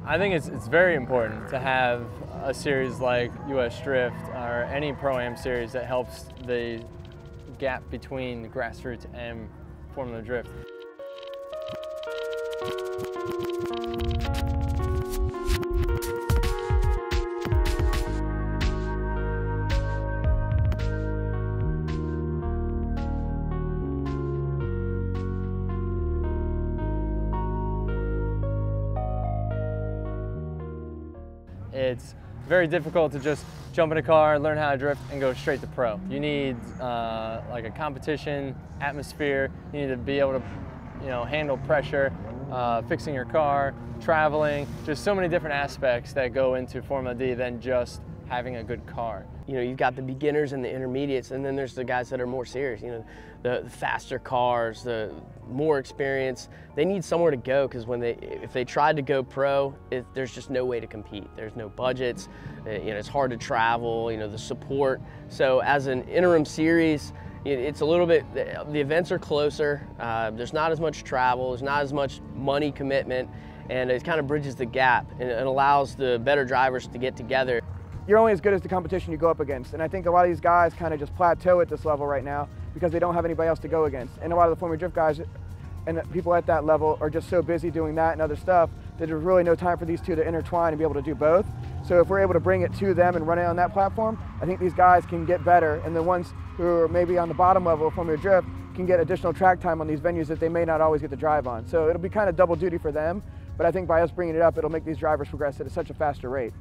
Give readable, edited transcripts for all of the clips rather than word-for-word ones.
I think it's very important to have a series like U.S.Drift or any Pro-Am series that helps the gap between grassroots and Formula Drift. It's very difficult to just jump in a car, learn how to drift, and go straight to pro. You need like a competition atmosphere. You need to be able to, handle pressure, fixing your car, traveling. Just so many different aspects that go into Formula D than just having a good car. You've got the beginners and the intermediates, and then there's the guys that are more serious. The faster cars, the more experience. They need somewhere to go because if they tried to go pro, there's just no way to compete. There's no budgets. It's hard to travel. The support. So as an interim series, it's a little bit. The events are closer. There's not as much travel. There's not as much money commitment, and it kind of bridges the gap and it allows the better drivers to get together. You're only as good as the competition you go up against. And I think a lot of these guys kind of just plateau at this level right now because they don't have anybody else to go against. And a lot of the Formula Drift guys and people at that level are just so busy doing that and other stuff that there's really no time for these two to intertwine and be able to do both. So if we're able to bring it to them and run it on that platform, I think these guys can get better. And the ones who are maybe on the bottom level of Formula Drift can get additional track time on these venues that they may not always get to drive on. So it'll be kind of double duty for them. But I think by us bringing it up, it'll make these drivers progress at such a faster rate.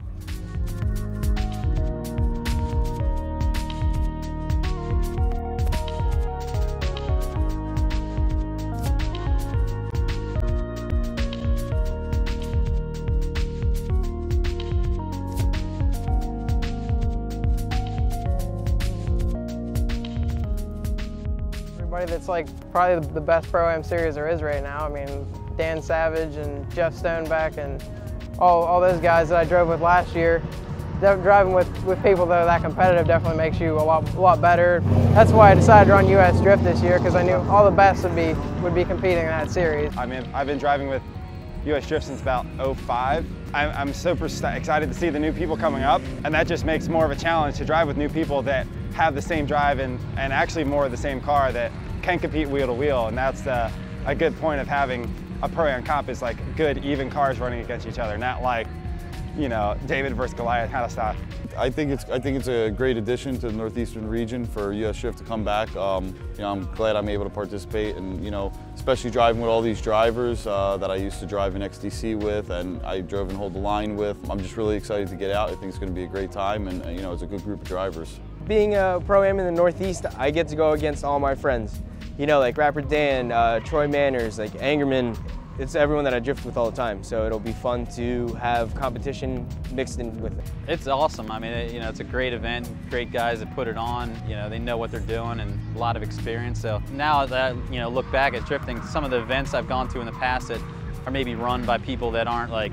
That's like probably the best Pro-Am series there is right now. I mean, Dan Savage and Geoff Stoneback and all those guys that I drove with last year. Driving with people that are that competitive definitely makes you a lot better. That's why I decided to run U.S.Drift this year, because I knew all the best would be competing in that series. I mean, I've been driving with U.S.Drift since about '05. I'm super excited to see the new people coming up, and that just makes more of a challenge to drive with new people that have the same drive and actually more of the same car that can compete wheel to wheel, and that's a good point of having a Pro-Am comp is like good even cars running against each other, not like David versus Goliath kind of stuff. I think it's a great addition to the northeastern region for U.S.Drift to come back. I'm glad I'm able to participate, and especially driving with all these drivers that I used to drive in XDC with, and I drove and hold the line with. I'm just really excited to get out. I think it's going to be a great time, and it's a good group of drivers. Being a Pro-Am in the Northeast, I get to go against all my friends. Like Rapper Dan, Troy Manners, like Angerman. It's everyone that I drift with all the time, so it'll be fun to have competition mixed in with it. It's awesome. I mean, it's a great event, great guys that put it on. They know what they're doing and a lot of experience. So now that look back at drifting, some of the events I've gone to in the past that are maybe run by people that aren't like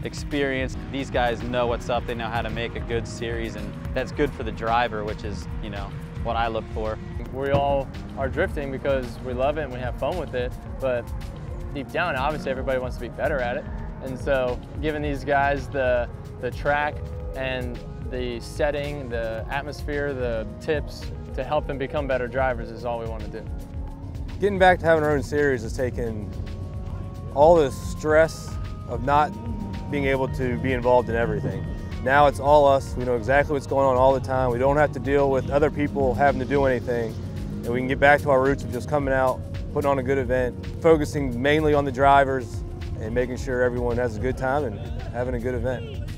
experienced, these guys know what's up. They know how to make a good series, and that's good for the driver, which is what I look for. We all are drifting because we love it and we have fun with it, but deep down, obviously everybody wants to be better at it. And so giving these guys the track and the setting, the atmosphere, the tips to help them become better drivers is all we want to do. Getting back to having our own series has taken all the stress of not being able to be involved in everything. Now it's all us. We know exactly what's going on all the time. We don't have to deal with other people having to do anything. And we can get back to our roots of just coming out, putting on a good event, focusing mainly on the drivers and making sure everyone has a good time and having a good event.